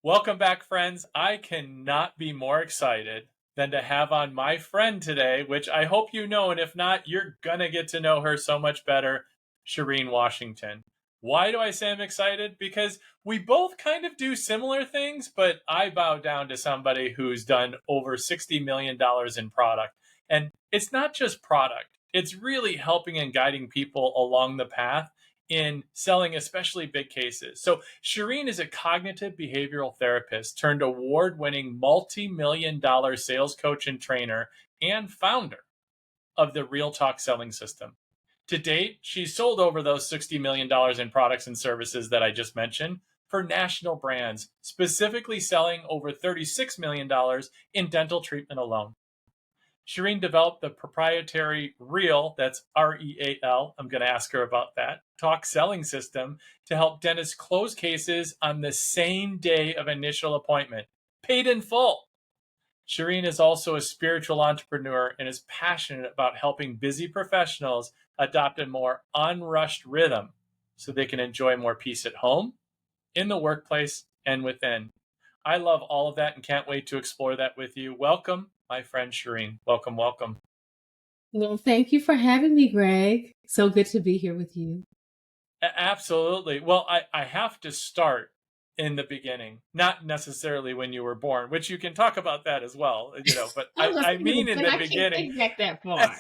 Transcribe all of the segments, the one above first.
Welcome back, friends. I cannot be more excited than to have on my friend today, which I hope you know, and if not, you're gonna get to know her so much better, Sherrine Washington. Why do I say I'm excited? Because we both kind of do similar things, but I bow down to somebody who's done over $60 million in product. And it's not just product, it's really helping and guiding people along the path in selling, especially big cases. So, Shereen is a cognitive behavioral therapist turned award winning multi-million dollar sales coach and trainer and founder of the R.E.A.L Talk Selling System. To date, she's sold over those $60 million in products and services that I just mentioned for national brands, specifically selling over $36 million in dental treatment alone. Shereen developed the proprietary R.E.A.L, that's R-E-A-L, I'm going to ask her about that, talk selling system to help dentists close cases on the same day of initial appointment, paid in full. Shereen is also a spiritual entrepreneur and is passionate about helping busy professionals adopt a more unrushed rhythm so they can enjoy more peace at home, in the workplace, and within. I love all of that and can't wait to explore that with you. Welcome, my friend Shereen. Welcome, welcome. Well, thank you for having me, Greg. So good to be here with you. Absolutely. Well, I have to start in the beginning, not necessarily when you were born, which you can talk about that as well, but I was I thinking, mean in but the I can't beginning. take back that far.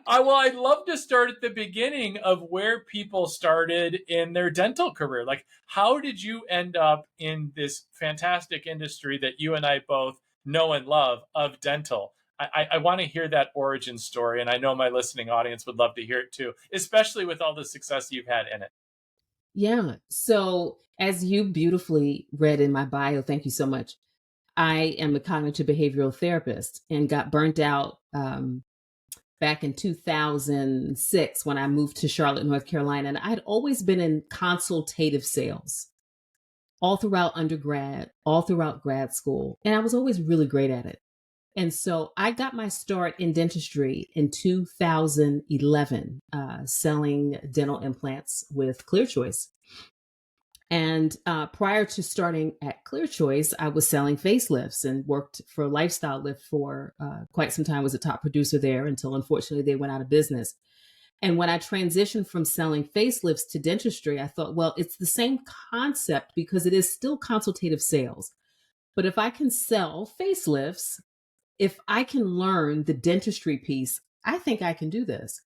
I'd love to start at the beginning of where people started in their dental career. Like, how did you end up in this fantastic industry that you and I both know and love of dental? I want to hear that origin story, and I know my listening audience would love to hear it too, especially with all the success you've had in it. Yeah. So, as you beautifully read in my bio, thank you so much. I am a cognitive behavioral therapist and got burnt out back in 2006 when I moved to Charlotte, North Carolina. And I'd always been in consultative sales all throughout undergrad, all throughout grad school. And I was always really great at it. And so I got my start in dentistry in 2011, selling dental implants with Clear Choice. And prior to starting at Clear Choice, I was selling facelifts and worked for Lifestyle Lift for quite some time. Was a top producer there until unfortunately they went out of business. And when I transitioned from selling facelifts to dentistry, I thought, well, it's the same concept because it is still consultative sales. But if I can sell facelifts, if I can learn the dentistry piece, I think I can do this.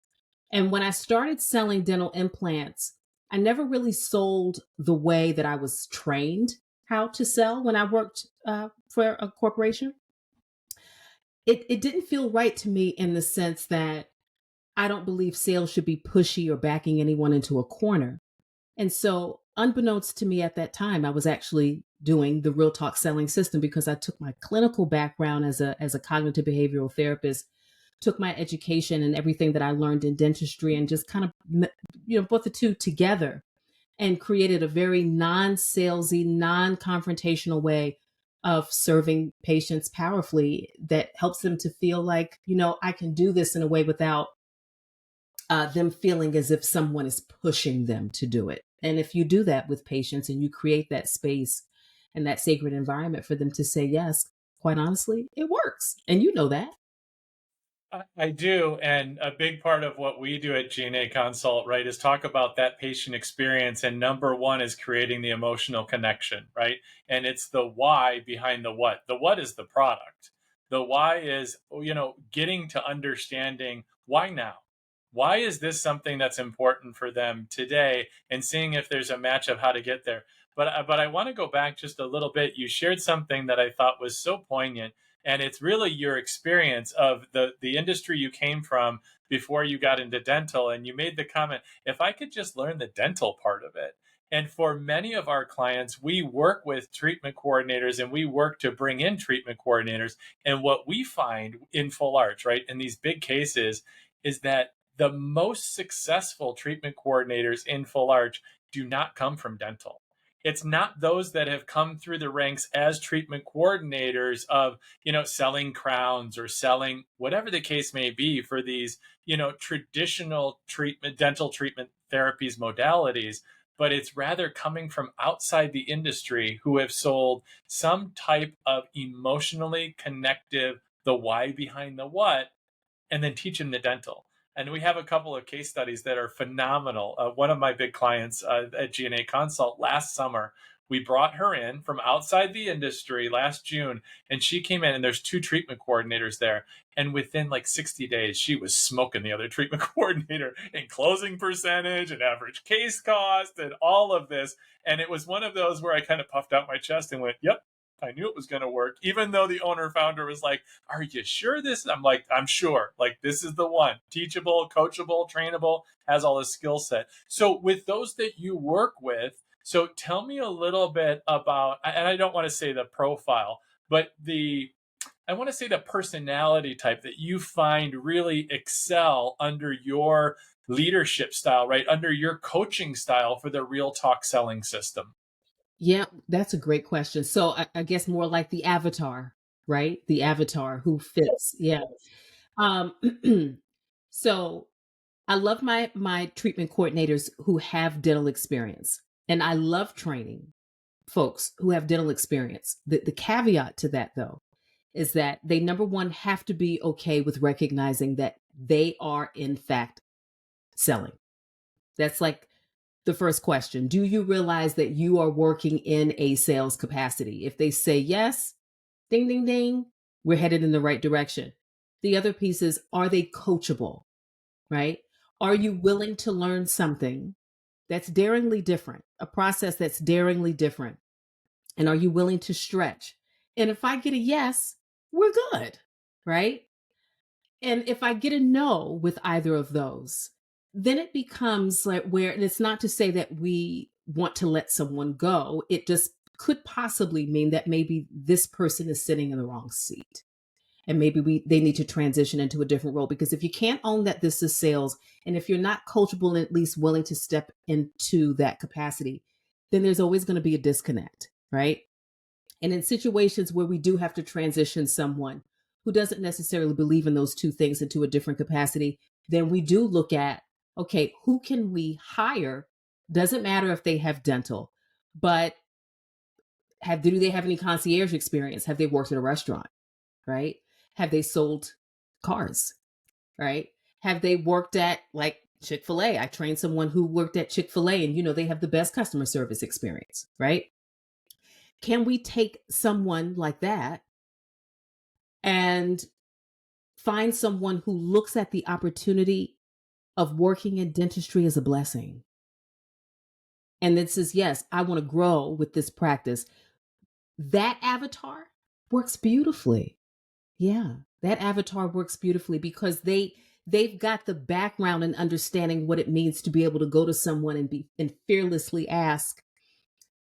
And when I started selling dental implants, I never really sold the way that I was trained how to sell when I worked for a corporation. It didn't feel right to me in the sense that I don't believe sales should be pushy or backing anyone into a corner. And so, unbeknownst to me at that time, I was actually doing the R.E.A.L Talk Selling System because I took my clinical background as a cognitive behavioral therapist, took my education and everything that I learned in dentistry, and just kind of put the two together and created a very non-salesy, non-confrontational way of serving patients powerfully that helps them to feel like I can do this in a way without them feeling as if someone is pushing them to do it. And if you do that with patients and you create that space and that sacred environment for them to say yes, quite honestly, it works. And you know that. I do. And a big part of what we do at G&A Consult, right, is talk about that patient experience. And number one is creating the emotional connection, right? And it's the why behind the what. The what is the product. The why is, getting to understanding why now? Why is this something that's important for them today? And seeing if there's a match of how to get there. But I want to go back just a little bit. You shared something that I thought was so poignant, and it's really your experience of the industry you came from before you got into dental. And you made the comment, if I could just learn the dental part of it. And for many of our clients, we work with treatment coordinators and we work to bring in treatment coordinators. And what we find in full arch, right, in these big cases, is that the most successful treatment coordinators in full arch do not come from dental. It's not those that have come through the ranks as treatment coordinators of, selling crowns or selling whatever the case may be for these, traditional treatment, dental treatment therapies, modalities. but it's rather coming from outside the industry who have sold some type of emotionally connective, the why behind the what, and then teach them the dental. And we have a couple of case studies that are phenomenal. One of my big clients at G&A Consult last summer, we brought her in from outside the industry last June, and she came in, and there's two treatment coordinators there. And within like 60 days, she was smoking the other treatment coordinator in closing percentage and average case cost and all of this. And it was one of those where I kind of puffed out my chest and went, yep, I knew it was going to work, even though the owner founder was like, are you sure this? I'm like, I'm sure. Like, this is the one. Teachable, coachable, trainable, has all the skill set. So with those that you work with, so tell me a little bit about, and I don't want to say the profile, but I want to say the personality type that you find really excel under your leadership style, right? Under your coaching style for the R.E.A.L Talk Selling System. Yeah, that's a great question. So I guess more like the avatar, right? The avatar who fits. Yeah. Um, so I love my treatment coordinators who have dental experience, and I love training folks who have dental experience. The caveat to that, though, is that they number one have to be okay with recognizing that they are in fact selling. That's like the first question. Do you realize that you are working in a sales capacity? If they say yes, ding, ding, ding, we're headed in the right direction. The other piece is, are they coachable, right? Are you willing to learn something that's daringly different, a process that's daringly different? And are you willing to stretch? And if I get a yes, we're good, right? And if I get a no with either of those, then it becomes like where, and it's not to say that we want to let someone go. It just could possibly mean that maybe this person is sitting in the wrong seat. And maybe they need to transition into a different role, because if you can't own that this is sales, and if you're not coachable and at least willing to step into that capacity, then there's always going to be a disconnect, right? And in situations where we do have to transition someone who doesn't necessarily believe in those two things into a different capacity, then we do look at, okay, who can we hire? Doesn't matter if they have dental, but do they have any concierge experience? Have they worked at a restaurant, right? Have they sold cars, right? Have they worked at like Chick-fil-A? I trained someone who worked at Chick-fil-A, and they have the best customer service experience, right? Can we take someone like that and find someone who looks at the opportunity of working in dentistry as a blessing and then says, yes, I want to grow with this practice? That avatar works beautifully. Yeah, that avatar works beautifully because they've got the background and understanding what it means to be able to go to someone and fearlessly ask,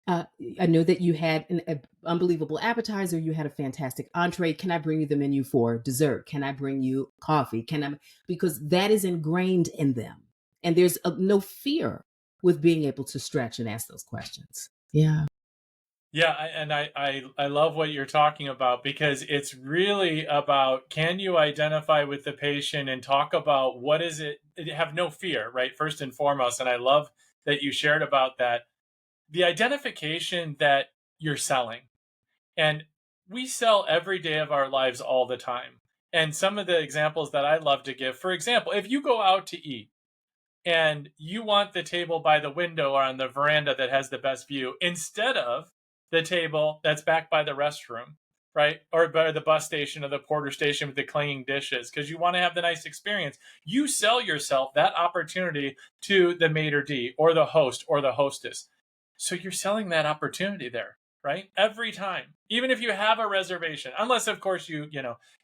uh, I know that you had an unbelievable appetizer. You had a fantastic entree. Can I bring you the menu for dessert? Can I bring you coffee? Because that is ingrained in them. And there's no fear with being able to stretch and ask those questions. Yeah. Yeah, I love what you're talking about, because it's really about, can you identify with the patient and talk about what is it, have no fear, right? First and foremost. And I love that you shared about that, the identification that you're selling. And we sell every day of our lives all the time. And some of the examples that I love to give, for example, if you go out to eat and you want the table by the window or on the veranda that has the best view instead of the table that's back by the restroom, right? Or by the bus station or the porter station with the clanging dishes, because you want to have the nice experience. You sell yourself that opportunity to the maitre d' or the host or the hostess. So you're selling that opportunity there, right? Every time, even if you have a reservation, unless of course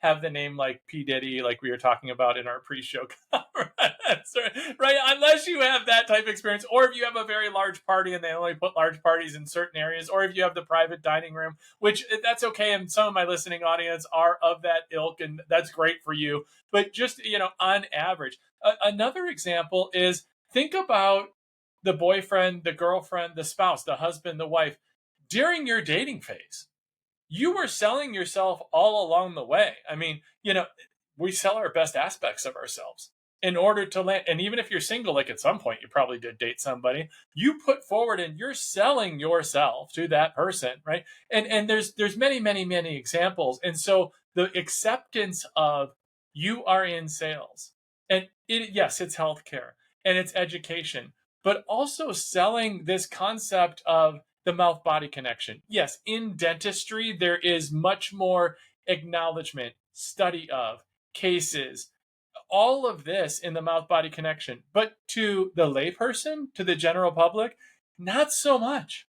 have the name like P Diddy, like we were talking about in our pre-show comments, right? Unless you have that type of experience, or if you have a very large party and they only put large parties in certain areas, or if you have the private dining room, which that's okay. And some of my listening audience are of that ilk, and that's great for you. But just on average, another example is, think about the boyfriend, the girlfriend, the spouse, the husband, the wife during your dating phase. You were selling yourself all along the way. I mean, we sell our best aspects of ourselves. in order to land. And even if you're single, like at some point you probably did date somebody, you put forward and you're selling yourself to that person, right? And there's many examples. And so the acceptance of you are in sales, and yes, it's healthcare and it's education, but also selling this concept of the mouth body connection. Yes, in dentistry, there is much more acknowledgement, study of cases, all of this in the mouth body connection. But to the layperson, to the general public, not so much.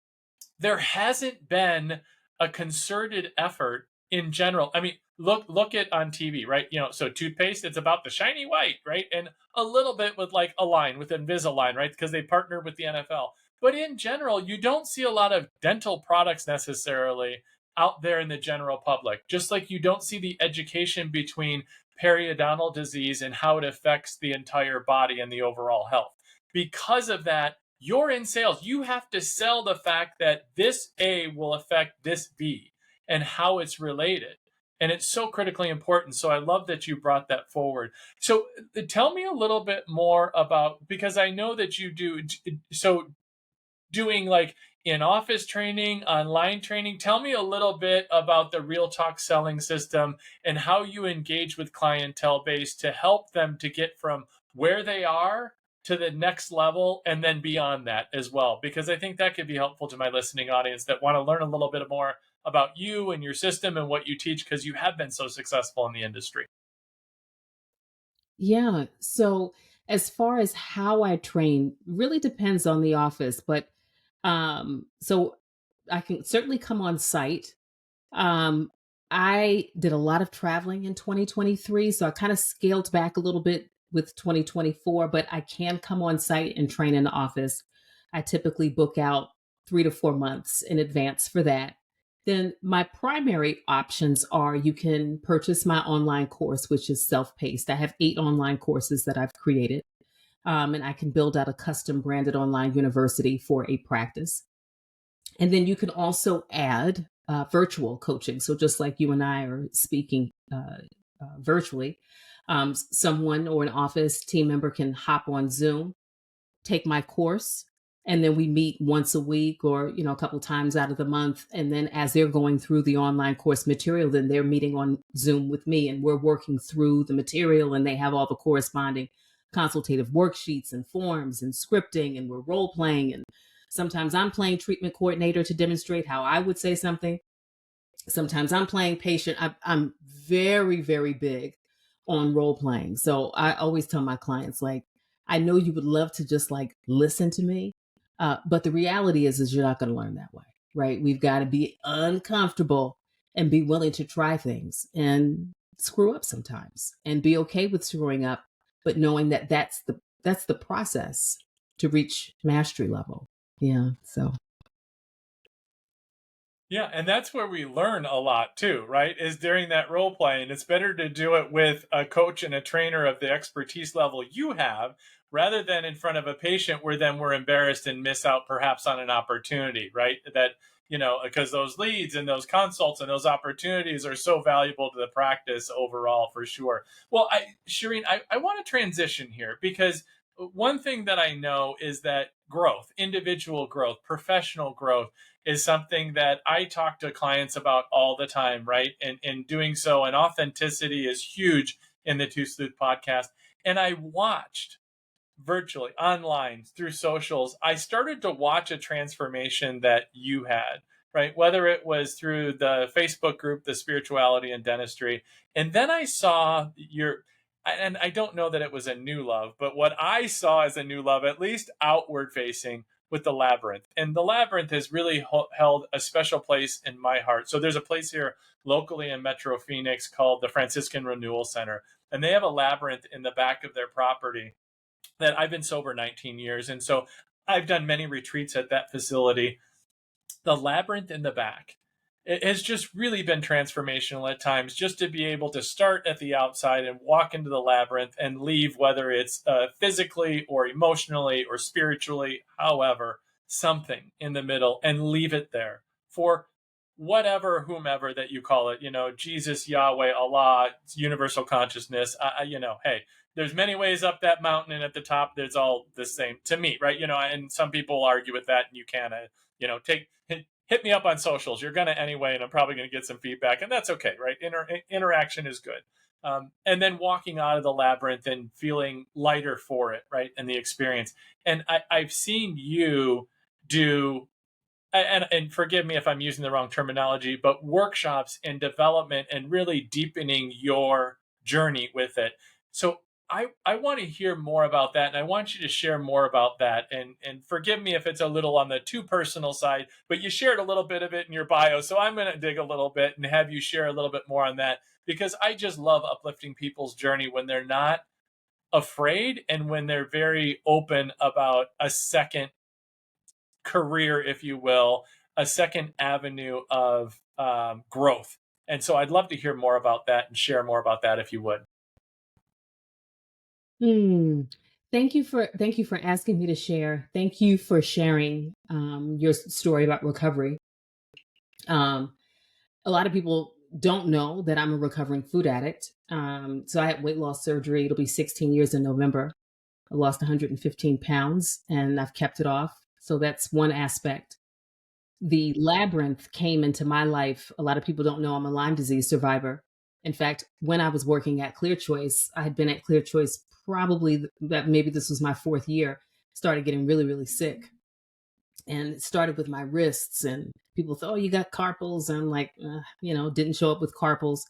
There hasn't been a concerted effort in general. I mean, look at on TV, right? So toothpaste, it's about the shiny white, right? And a little bit with like Align, with Invisalign, right? Because they partnered with the NFL. But in general, you don't see a lot of dental products necessarily out there in the general public. Just like you don't see the education between periodontal disease and how it affects the entire body and the overall health. Because of that, you're in sales. You have to sell the fact that this A will affect this B and how it's related. And it's so critically important. So I love that you brought that forward. So tell me a little bit more about, because I know that you do, so doing like in office training, online training. Tell me a little bit about the R.E.A.L Talk Selling System and how you engage with clientele base to help them to get from where they are to the next level and then beyond that as well. Because I think that could be helpful to my listening audience that want to learn a little bit more about you and your system and what you teach, because you have been so successful in the industry. Yeah. So as far as how I train, really depends on the office, but so I can certainly come on site. Um I did a lot of traveling in 2023, so I kind of scaled back a little bit with 2024, but I can come on site and train in the office. I typically book out 3 to 4 months in advance for that. Then my primary options are you can purchase my online course, which is self-paced. I have 8 online courses that I've created, and I can build out a custom branded online university for a practice. And then you can also add virtual coaching. So just like you and I are speaking virtually, someone or an office team member can hop on Zoom, take my course, and then we meet once a week or a couple times out of the month. And then as they're going through the online course material, then they're meeting on Zoom with me and we're working through the material, and they have all the corresponding consultative worksheets and forms and scripting, and we're role playing, and sometimes I'm playing treatment coordinator to demonstrate how I would say something. Sometimes I'm playing patient. I'm very big on role playing. So I always tell my clients, like, I know you would love to just like listen to me, but the reality is you're not going to learn that way, right? We've got to be uncomfortable and be willing to try things and screw up sometimes, and be okay with screwing up, but knowing that that's the process to reach mastery level. Yeah. So Yeah, and that's where we learn a lot too, right? Is during that role playing. It's better to do it with a coach and a trainer of the expertise level you have, rather than in front of a patient where then we're embarrassed and miss out perhaps on an opportunity, right? That, because those leads and those consults and those opportunities are so valuable to the practice overall, for sure. Well, Shereen, I want to transition here, because one thing that I know is that growth, individual growth, professional growth, is something that I talk to clients about all the time, right? And in doing so, and authenticity is huge in the Two Sleuth podcast. And I watched virtually, online, through socials, I started to watch a transformation that you had, right? Whether it was through the Facebook group, the Spirituality and Dentistry. And then I saw and I don't know that it was a new love, but what I saw as a new love, at least outward facing, with the Labyrinth. And the Labyrinth has really held a special place in my heart. So there's a place here locally in Metro Phoenix called the Franciscan Renewal Center. And they have a labyrinth in the back of their property that I've been sober 19 years. And so I've done many retreats at that facility. The labyrinth in the back, it has just really been transformational at times, just to be able to start at the outside and walk into the labyrinth and leave, whether it's physically or emotionally or spiritually, however, something in the middle, and leave it there for whatever, whomever that you call it, Jesus, Yahweh, Allah, universal consciousness, hey, there's many ways up that mountain, and at the top there's all the same to me, right? And some people argue with that, and you can take hit me up on socials. You're gonna anyway, and I'm probably gonna get some feedback, and that's okay, right? Interaction is good. And then walking out of the labyrinth and feeling lighter for it, right? And the experience. And I've seen you do, and forgive me if I'm using the wrong terminology, but workshops and development and really deepening your journey with it. So I want to hear more about that, and I want you to share more about that. And forgive me if it's a little on the too personal side, but you shared a little bit of it in your bio, so I'm going to dig a little bit and have you share a little bit more on that, because I just love uplifting people's journey when they're not afraid and when they're very open about a second career, if you will, a second avenue of growth. And so I'd love to hear more about that and share more about that if you would. Hmm. Thank you for asking me to share. Thank you for sharing your story about recovery. Um, a lot of people don't know that I'm a recovering food addict. So I had weight loss surgery. It'll be 16 years in November. I lost 115 pounds and I've kept it off. So that's one aspect. The labyrinth came into my life. A lot of people don't know I'm a Lyme disease survivor. In fact, when I was working at Clear Choice, I had been at Clear Choice probably that maybe this was my fourth year, started getting really, really sick. And it started with my wrists, and people thought, oh, you got carpals. And I'm like, didn't show up with carpals.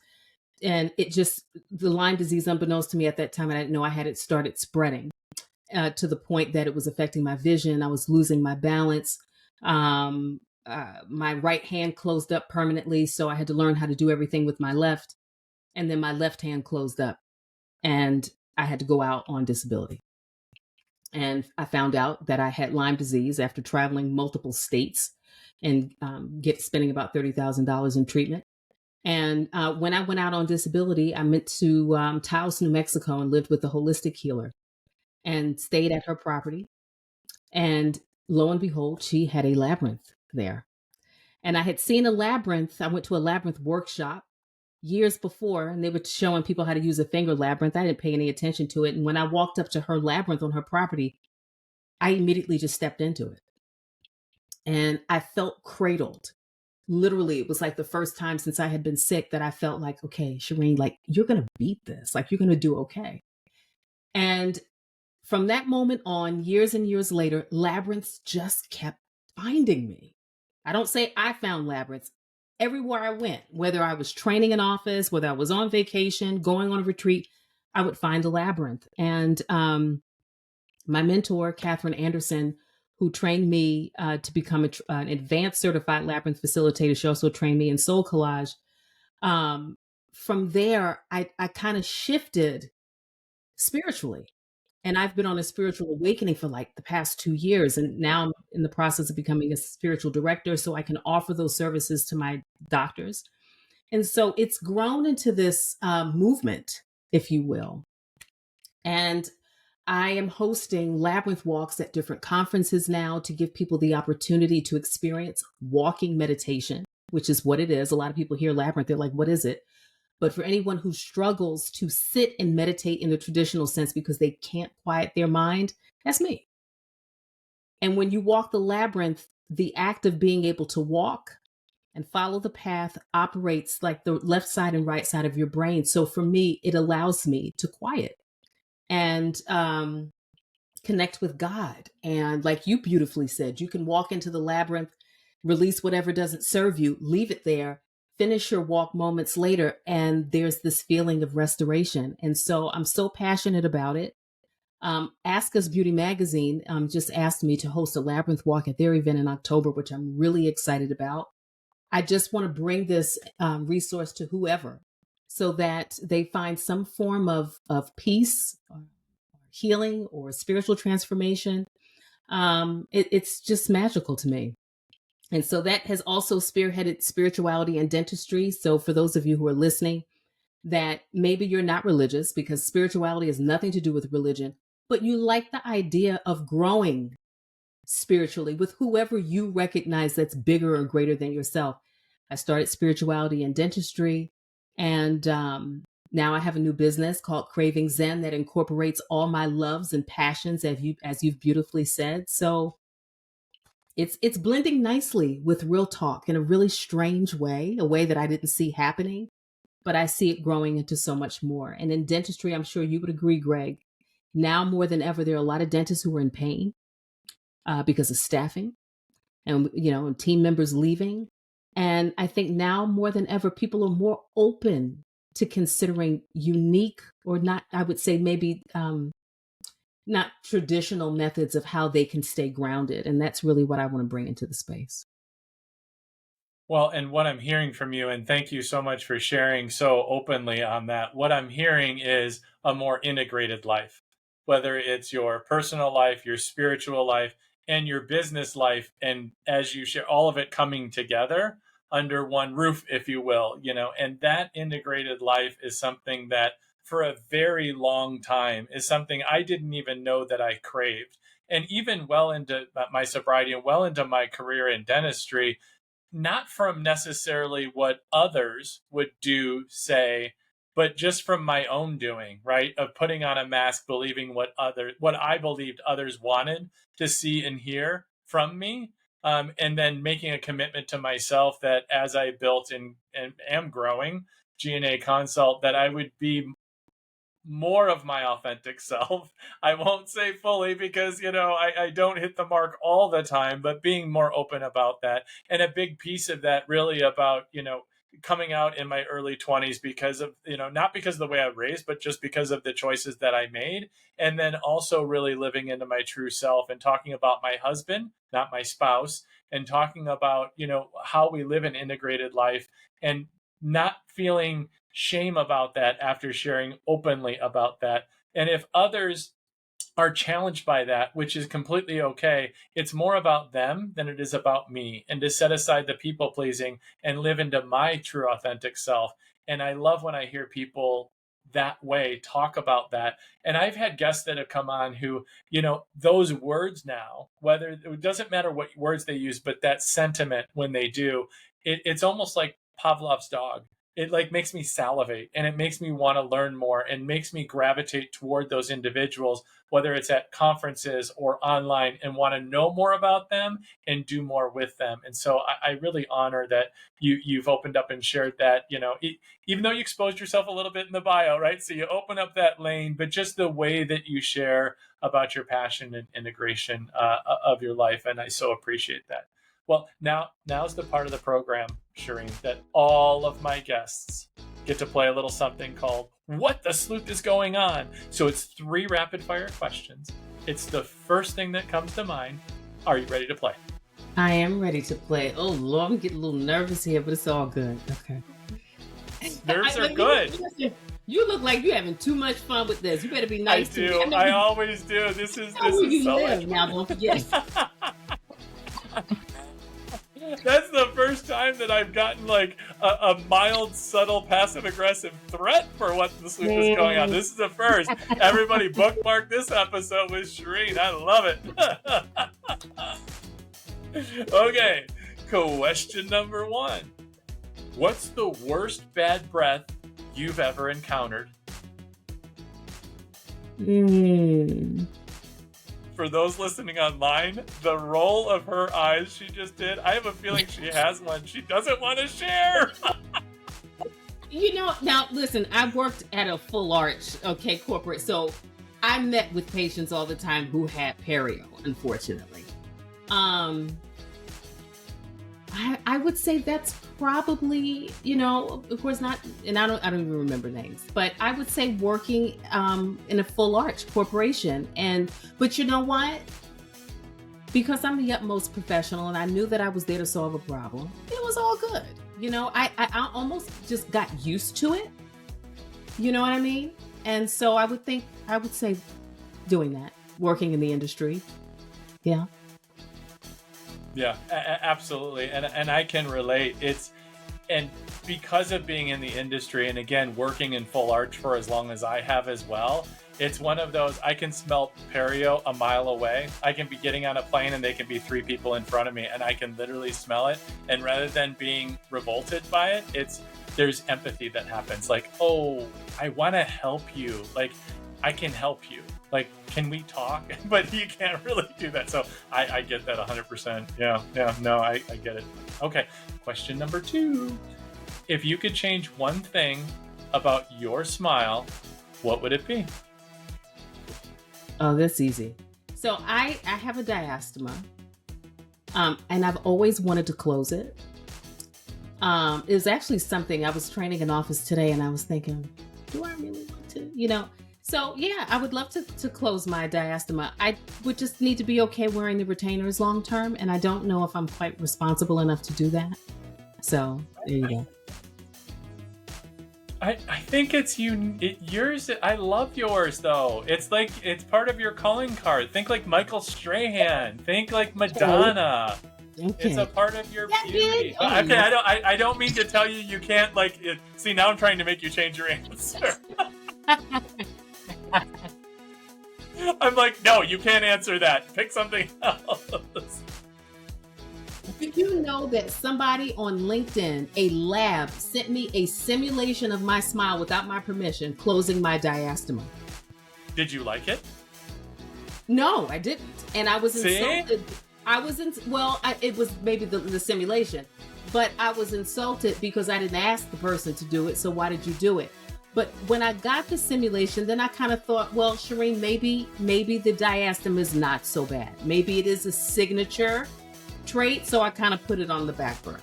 And it just, the Lyme disease, unbeknownst to me at that time, and I didn't know I had it, started spreading to the point that it was affecting my vision. I was losing my balance. My right hand closed up permanently, so I had to learn how to do everything with my left. And then my left hand closed up, and I had to go out on disability. And I found out that I had Lyme disease after traveling multiple states and spending about $30,000 in treatment. And when I went out on disability, I went to Taos, New Mexico, and lived with a holistic healer and stayed at her property. And lo and behold, she had a labyrinth there. And I had seen a labyrinth. I went to a labyrinth workshop years before, and they were showing people how to use a finger labyrinth. I didn't pay any attention to it. And when I walked up to her labyrinth on her property, I immediately just stepped into it. And I felt cradled. Literally, it was like the first time since I had been sick that I felt like, okay, Shereen, like, you're going to beat this. Like, you're going to do okay. And from that moment on, years and years later, labyrinths just kept finding me. I don't say I found labyrinths. Everywhere I went, whether I was training in office, whether I was on vacation, going on a retreat, I would find a labyrinth. And my mentor, Catherine Anderson, who trained me to become an advanced certified labyrinth facilitator, she also trained me in soul collage. From there, I kind of shifted spiritually. And I've been on a spiritual awakening for like the past 2 years. And now I'm in the process of becoming a spiritual director so I can offer those services to my doctors. And so it's grown into this movement, if you will. And I am hosting labyrinth walks at different conferences now to give people the opportunity to experience walking meditation, which is what it is. A lot of people hear labyrinth, they're like, what is it? But for anyone who struggles to sit and meditate in the traditional sense because they can't quiet their mind, that's me. And when you walk the labyrinth, the act of being able to walk and follow the path operates like the left side and right side of your brain. So for me, it allows me to quiet and connect with God. And like you beautifully said, you can walk into the labyrinth, release whatever doesn't serve you, leave it there, finish your walk moments later, and there's this feeling of restoration. And so I'm so passionate about it. Ask Us Beauty Magazine just asked me to host a labyrinth walk at their event in October, which I'm really excited about. I just want to bring this resource to whoever so that they find some form of peace, or healing, or spiritual transformation. It's just magical to me. And so that has also spearheaded spirituality and dentistry. So for those of you who are listening, that maybe you're not religious, because spirituality has nothing to do with religion, but you like the idea of growing spiritually with whoever you recognize that's bigger or greater than yourself. I started spirituality and dentistry. And now I have a new business called Craving Zen that incorporates all my loves and passions, as you've beautifully said. So it's blending nicely with real talk in a really strange way, a way that I didn't see happening, but I see it growing into so much more. And in dentistry, I'm sure you would agree, Greg. Now more than ever, there are a lot of dentists who are in pain because of staffing and and team members leaving. And I think now more than ever, people are more open to considering unique, or not, I would say maybe not traditional methods of how they can stay grounded. And that's really what I want to bring into the space. Well, and what I'm hearing from you, and thank you so much for sharing so openly on that, what I'm hearing is a more integrated life, whether it's your personal life, your spiritual life, and your business life. And as you share, all of it coming together under one roof, if you will, and that integrated life is something that for a very long time is something I didn't even know that I craved. And even well into my sobriety and well into my career in dentistry, not from necessarily what others would do, say, but just from my own doing, right? Of putting on a mask, believing what I believed others wanted to see and hear from me. And then making a commitment to myself that as I built and am growing G&A Consult, that I would be more of my authentic self. I won't say fully because, I don't hit the mark all the time, but being more open about that. And a big piece of that really about, coming out in my early 20s because of, not because of the way I was raised, but just because of the choices that I made. And then also really living into my true self and talking about my husband, not my spouse, and talking about, how we live an integrated life and not feeling shame about that after sharing openly about that. And if others are challenged by that, which is completely okay, it's more about them than it is about me, and to set aside the people pleasing and live into my true authentic self. And I love when I hear people that way talk about that. And I've had guests that have come on who, those words now, whether it doesn't matter what words they use, but that sentiment when they do, it's almost like Pavlov's dog. It like makes me salivate, and it makes me want to learn more, and makes me gravitate toward those individuals, whether it's at conferences or online, and want to know more about them and do more with them. And so I really honor that you've opened up and shared that, even though you exposed yourself a little bit in the bio, right? So you open up that lane, but just the way that you share about your passion and integration of your life. And I so appreciate that. Well, now's the part of the program, Shereen, that all of my guests get to play a little something called What the Sleuth is Going On? So it's 3 rapid fire questions. It's the first thing that comes to mind. Are you ready to play? I am ready to play. Oh, Lord, I'm getting a little nervous here, but it's all good. Okay. Nerves are good. You look like you're having too much fun with this. You better be nice to me. I always do. This is so much now, don't forget. That's the first time that I've gotten like a mild, subtle, passive-aggressive threat for what the sleuth is going on. This is the first. Everybody bookmark this episode with Shereen. I love it. Okay, question number 1. What's the worst bad breath you've ever encountered? For those listening online, the roll of her eyes she just did, I have a feeling she has one she doesn't want to share. Now listen, I worked at a full arch, corporate. So I met with patients all the time who had perio, unfortunately. I would say that's probably, of course not, and I don't even remember names, but I would say working in a full arch corporation. But you know what? Because I'm the utmost professional and I knew that I was there to solve a problem, it was all good. I almost just got used to it. You know what I mean? And so I would say doing that, working in the industry. Yeah. Yeah, absolutely. And I can relate. And because of being in the industry and again, working in full arch for as long as I have as well, It's one of those, I can smell Perio a mile away. I can be getting on a plane and they can be 3 people in front of me and I can literally smell it. And rather than being revolted by it, there's empathy that happens. Like, oh, I want to help you. Like, I can help you. Like, can we talk? But you can't really do that. So I get that 100%. Yeah, no, I get it. Okay, question number 2. If you could change one thing about your smile, what would it be? Oh, that's easy. So I have a diastema, and I've always wanted to close it. It was actually something I was training in office today, and I was thinking, do I really want to? So yeah, I would love to close my diastema. I would just need to be okay wearing the retainers long term, and I don't know if I'm quite responsible enough to do that. So there you go. I think it's yours. I love yours though. It's like it's part of your calling card. Think like Michael Strahan. Think like Madonna. Okay. It's a part of your That beauty. big? Oh, Okay, no. I don't mean to tell you you can't like it. See, now I'm trying to make you change your answer. I'm like, no, you can't answer that. Pick something else. Did you know that somebody on LinkedIn, a lab, sent me a simulation of my smile without my permission, closing my diastema? Did you like it? No, I didn't. And I was See? insulted. It was maybe the simulation, but I was insulted because I didn't ask the person to do it. So why did you do it? But when I got the simulation, then I kind of thought, well, Shereen, maybe the diastema is not so bad. Maybe it is a signature trait. So I kind of put it on the back burner.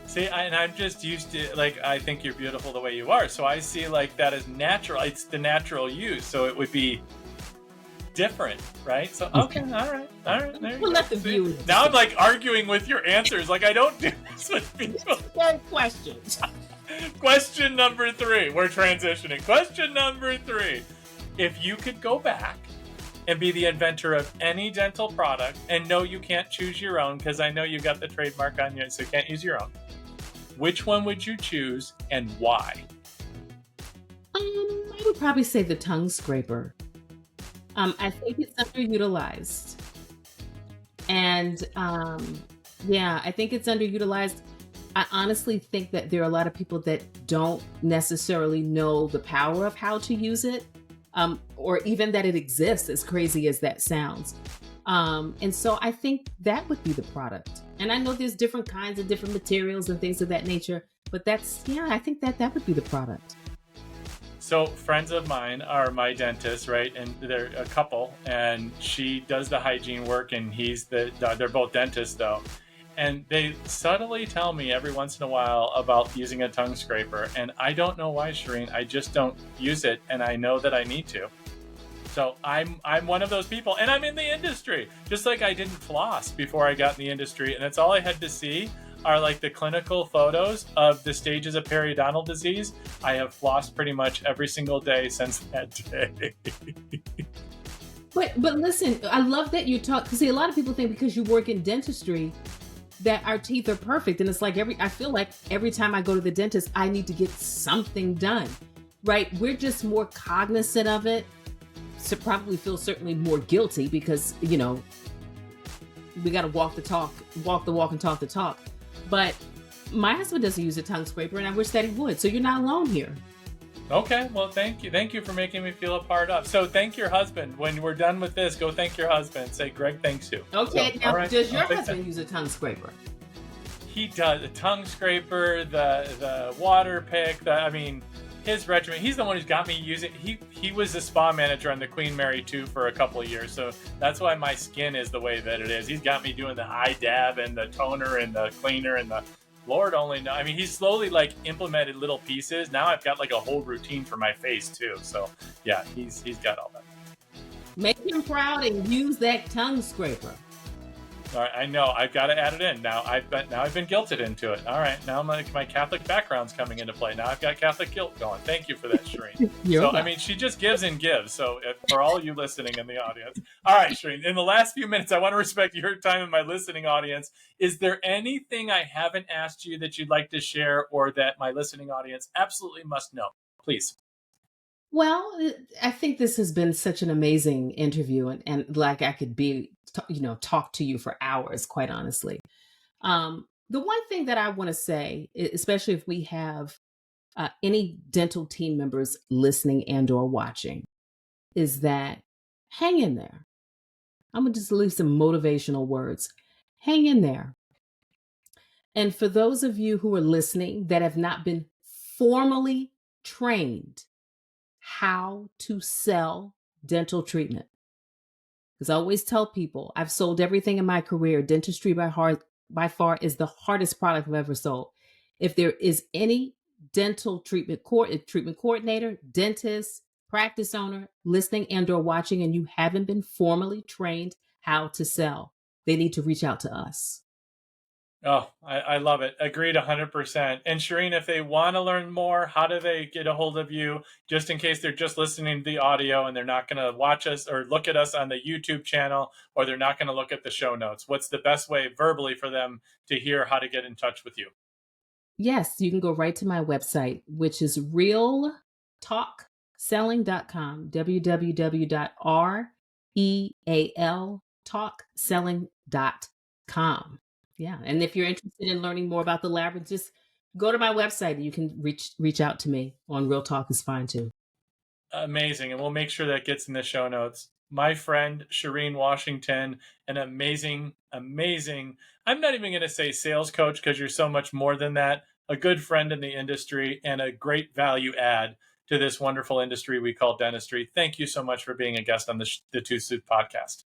See, I'm just used to, like, I think you're beautiful the way you are. So I see like that as natural. It's the natural you. So it would be different, right? So, okay, all right. There you We'll go. let the viewers. Now I'm like arguing with your answers. Like, I don't do this with people. Third question. Question number 3. We're transitioning. Question number 3. If you could go back and be the inventor of any dental product, and no, you can't choose your own because I know you got the trademark on you, so you can't use your own. Which one would you choose and why? I would probably say the tongue scraper. I think it's underutilized. And yeah, I think it's underutilized. I honestly think that there are a lot of people that don't necessarily know the power of how to use it, or even that it exists, as crazy as that sounds. And so I think that would be the product. And I know there's different kinds of different materials and things of that nature, but I think that would be the product. So friends of mine are my dentists, right? And they're a couple, and she does the hygiene work, and they're both dentists though. And they subtly tell me every once in a while about using a tongue scraper. And I don't know why, Shereen. I just don't use it, and I know that I need to. So I'm one of those people, and I'm in the industry. Just like I didn't floss before I got in the industry, and that's all I had to see are like the clinical photos of the stages of periodontal disease. I have flossed pretty much every single day since that day. But listen, I love that you talk, because see, a lot of people think because you work in dentistry that our teeth are perfect. And it's like I feel like every time I go to the dentist, I need to get something done, right? We're just more cognizant of it. So probably feel certainly more guilty because, we got to walk the walk and talk the talk. But my husband doesn't use a tongue scraper, and I wish that he would. So you're not alone here. Okay, well, thank you for making me feel a part of. So thank your husband. When we're done with this, go thank your husband. Say, Greg, thanks you. Okay, So, now all right, does your I'll take husband that. use a tongue scraper? He does the tongue scraper, the water pick. His regimen. He's the one who's got me using. He was the spa manager on the Queen Mary 2 for a couple of years, so that's why my skin is the way that it is. He's got me doing the eye dab and the toner and the cleaner and the Lord only knows. I mean, he's slowly like implemented little pieces. Now I've got like a whole routine for my face too. So yeah, he's got all that. Make him proud and use that tongue scraper. All right, I know I've got to add it in now. I've been guilted into it. All right, now my Catholic background's coming into play. Now I've got Catholic guilt going. Thank you for that, Shereen. She just gives and gives. So for all you listening in the audience, all right, Shereen. In the last few minutes, I want to respect your time and my listening audience. Is there anything I haven't asked you that you'd like to share, or that my listening audience absolutely must know? Please. Well, I think this has been such an amazing interview, and like I could be, talk to you for hours, quite honestly. The one thing that I want to say, especially if we have any dental team members listening and/or watching, is that hang in there. I'm gonna just leave some motivational words. Hang in there. And for those of you who are listening that have not been formally trained how to sell dental treatment, because I always tell people I've sold everything in my career. Dentistry by far is the hardest product I've ever sold. If there is any dental treatment coordinator, dentist, practice owner listening and/or watching, and you haven't been formally trained how to sell, they need to reach out to us. Oh, I love it. Agreed 100%. And Shereen, if they want to learn more, how do they get a hold of you? Just in case they're just listening to the audio and they're not going to watch us or look at us on the YouTube channel, or they're not going to look at the show notes. What's the best way verbally for them to hear how to get in touch with you? Yes, you can go right to my website, which is realtalkselling.com, www.R.E.A.L Talkselling.com. Yeah, and if you're interested in learning more about the labyrinth, just go to my website and you can reach out to me on Real Talk is fine too. Amazing. And we'll make sure that gets in the show notes. My friend, Shereen Washington, an amazing, I'm not even going to say sales coach because you're so much more than that, a good friend in the industry and a great value add to this wonderful industry we call dentistry. Thank you so much for being a guest on the Two Suit podcast.